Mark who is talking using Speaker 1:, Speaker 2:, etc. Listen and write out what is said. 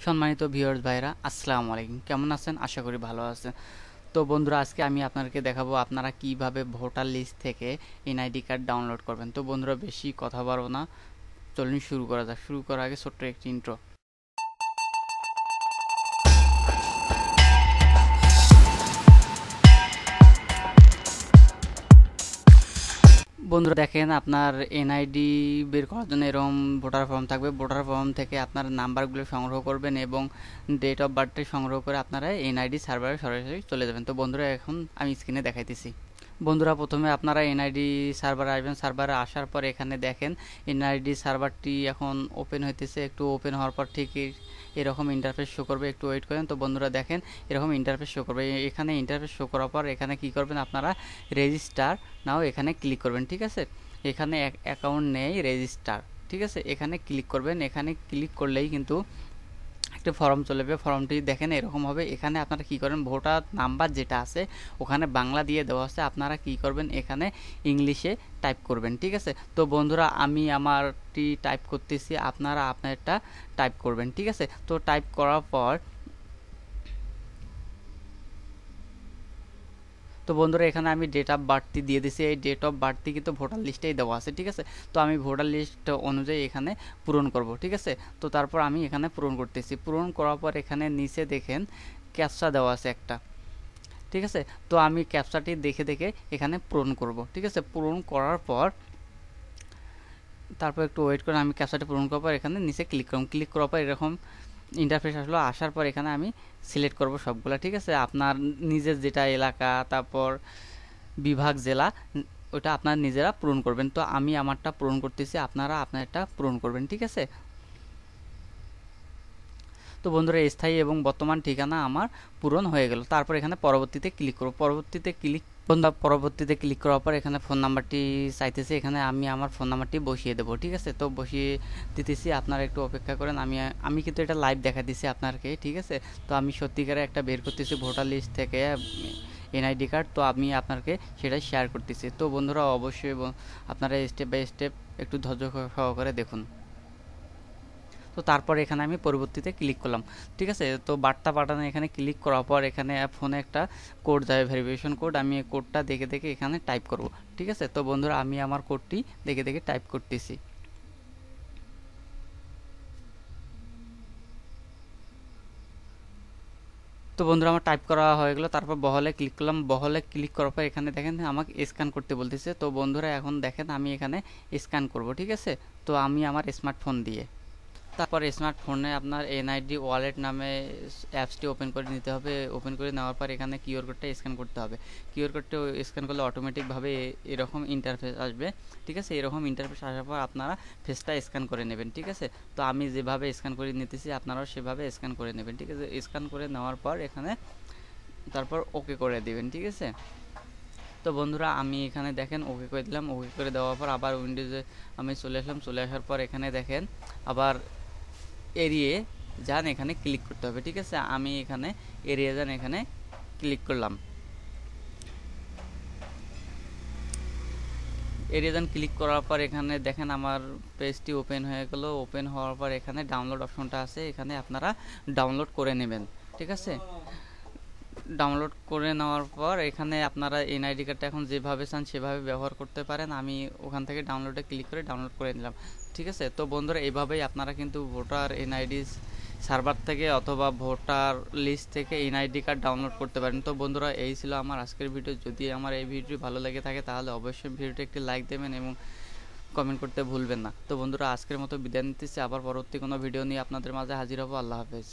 Speaker 1: সম্মানিত ভিউয়ার্স ভাইরা, আসসালামু আলাইকুম। কেমন আছেন? আশা করি ভালো আছেন। তো বন্ধুরা, আজকে আমি আপনাদেরকে দেখাবো আপনারা কিভাবে ভোটার লিস্ট থেকে এনআইডি কার্ড ডাউনলোড করবেন। তো বন্ধুরা, বেশি কথা বাড়বো না, চলুন শুরু করা যাক। শুরু করার আগে ছোট্ট একটি ইন্ট্রো। বন্ধুরা দেখেন, আপনার এনআইডি বের করার জন্য এরকম ভোটার ফর্ম থাকবে। ভোটার ফর্ম থেকে আপনার নাম্বারগুলো সংগ্রহ করবেন এবং ডেট অফ বার্থটি সংগ্রহ করে আপনারা এনআইডি সার্ভারে সরাসরি চলে যাবেন। তো বন্ধুরা, এখন আমি স্ক্রিনে দেখাইতেছি। বন্ধুরা, প্রথমে আপনারা এনআইডি সার্ভারে আসবেন। সার্ভারে আসার পর এখানে দেখেন এনআইডি সার্ভারটি এখন ওপেন হইতেছে। একটু ওপেন হওয়ার পর ঠিক এরকম ইন্টারফেস শো করবে, একটু ওয়েট করেন। তো বন্ধুরা দেখেন, এরকম ইন্টারফেস শো করবে। এখানে ইন্টারফেস শো করার পর এখানে কি করবেন, আপনারা রেজিস্টার নাও এখানে ক্লিক করবেন। ঠিক আছে, এখানে অ্যাকাউন্ট নেই, রেজিস্টার। ঠিক আছে, এখানে ক্লিক করবেন। এখানে ক্লিক করলেই কিন্তু একটা ফর্ম চলে যাবে। ফর্মটি দেখেন এরকম হবে। এখানে আপনারা কি করেন, ভোটার নাম্বার যেটা আছে ওখানে বাংলা দিয়ে দেওয়া আছে, আপনারা কি করবেন, এখানে ইংলিশে টাইপ করবেন। ঠিক আছে, তো বন্ধুরা আমি আমারটি টাইপ করতেছি, আপনারা আপনারটা টাইপ করবেন। ঠিক আছে, তো টাইপ করার পর তো বন্ধুরা এখানে আমি ডেট অফ বার্থটি দিয়ে দিছি। এই ডেট অফ বার্থটি কিন্তু ভোটার লিস্টেই দেওয়া আছে। ঠিক আছে, তো আমি ভোটার লিস্ট অনুযায়ী এখানে পূরণ করব। ঠিক আছে, তো তারপর আমি এখানে পূরণ করতেছি। পূরণ করার পর এখানে নিচে দেখেন ক্যাপচা দেওয়া আছে একটা। ঠিক আছে, তো আমি ক্যাপচাটি দেখে দেখে এখানে পূরণ করব। ঠিক আছে, পূরণ করার পর তারপর একটু ওয়েট করে আমি ক্যাপচাটি পূরণ করার পর এখানে নিচে ক্লিক করব। ক্লিক করার পর এরকম ইন্টারফেস আসলো। আসার পর এখানে আমি সিলেক্ট করব সবগুলা। ঠিক আছে, আপনার নিজের যেটা এলাকা, তারপর বিভাগ, জেলা, ওটা আপনার নিজেরা পূরণ করবেন। তো আমি আমারটা পূরণ করতেছি, আপনারা আপনারটা পূরণ করবেন। ঠিক আছে, তো বন্ধুরা স্থায়ী এবং বর্তমান ঠিকানা আমার পূরণ হয়ে গেল। তারপর এখানে পরবর্তীতে ক্লিক করব। পরবর্তীতে ক্লিক করার পর এখানে ফোন নাম্বারটি চাইতেছে। এখানে আমি আমার ফোন নাম্বারটি বসিয়ে দেবো। ঠিক আছে, তো বসিয়ে দিতেছি, আপনারা একটু অপেক্ষা করেন। আমি কিন্তু এটা লাইভ দেখা দিচ্ছি আপনাকে। ঠিক আছে, তো আমি সত্যিকারে একটা বের করতেছি ভোটার লিস্ট থেকে এনআইডি কার্ড। তো আমি আপনাকে সেটা শেয়ার করতেছি। তো বন্ধুরা অবশ্যই আপনারা স্টেপ বাই স্টেপ একটু ধৈর্য সহকারে দেখুন। তো তারপর এখানে আমি পরবর্তীতে ক্লিক করলাম। ঠিক আছে, তো বার্তা পাঠানো এখানে ক্লিক করার পর এখানে ফোনে একটা কোড যাবে, ভেরিফিকেশন কোড। আমি এই কোডটা দেখে দেখে এখানে টাইপ করব। ঠিক আছে, তো বন্ধুরা আমি আমার কোডটি দেখে দেখে টাইপ করতেছি। তো বন্ধুরা আমার টাইপ করা হয়ে গেল। তারপর বহলে ক্লিক করলাম। বহলে ক্লিক করার পর এখানে দেখেন আমাকে স্ক্যান করতে বলতেছে। তো বন্ধুরা এখন দেখেন আমি এখানে স্ক্যান করব। ঠিক আছে, তো আমি আমার স্মার্টফোন দিয়ে, তারপর স্মার্টফোনে আপনার এনআইডি ওয়ালেট নামে অ্যাপসটি ওপেন করে নিতে হবে। ওপেন করে নেওয়ার পর এখানে কিউআর কোডটা স্ক্যান করতে হবে। কিউআর কোডটা স্ক্যান করলে অটোমেটিকভাবে এরকম ইন্টারফেস আসবে। ঠিক আছে, এরকম ইন্টারফেস আসার পর আপনারা ফেসটা স্ক্যান করে নেবেন। ঠিক আছে, তো আমি যেভাবে স্ক্যান করে নিতেছি আপনারাও সেভাবে স্ক্যান করে নেবেন। ঠিক আছে, স্ক্যান করে নেওয়ার পর এখানে তারপর ওকে করে দিবেন। ঠিক আছে, তো বন্ধুরা আমি এখানে দেখেন ওকে করে দিলাম। ওকে করে দেওয়ার পর আবার উইন্ডোজে আমি চলে আসলাম। চলে আসার পর এখানে দেখেন আবার এড়িয়ে যান, এখানে ক্লিক করতে হবে। ঠিক আছে, আমি এখানে এড়িয়ে যান এখানে ক্লিক করলাম। এড়িয়ে যান ক্লিক করার পর এখানে দেখেন আমার পেজটি ওপেন হয়ে গেল। ওপেন হওয়ার পর এখানে ডাউনলোড অপশনটা আছে, এখানে আপনারা ডাউনলোড করে নেবেন। ঠিক আছে, ডাউনলোড করে নেওয়ার পর এখানে আপনারা এনআইডি কার্ডটা এখন যেভাবে চান সেভাবে ব্যবহার করতে পারেন। আমি ওখান থেকে ডাউনলোডে ক্লিক করে ডাউনলোড করে নিলাম। ঠিক আছে, তো বন্ধুরা এইভাবেই আপনারা কিন্তু ভোটার এনআইডি সার্ভার থেকে অথবা ভোটার লিস্ট থেকে এনআইডি কার্ড ডাউনলোড করতে পারেন। তো বন্ধুরা এই ছিল আমার আজকের ভিডিও। যদি আমার এই ভিডিওটি ভালো লেগে থাকে তাহলে অবশ্যই ভিডিওটি একটি লাইক দেবেন এবং কমেন্ট করতে ভুলবেন না। তো বন্ধুরা আজকের মতো বিদায় নিতেছি, আবার পরবর্তী কোনো ভিডিও নিয়ে আপনাদের মাঝে হাজির হব। আল্লাহ হাফেজ।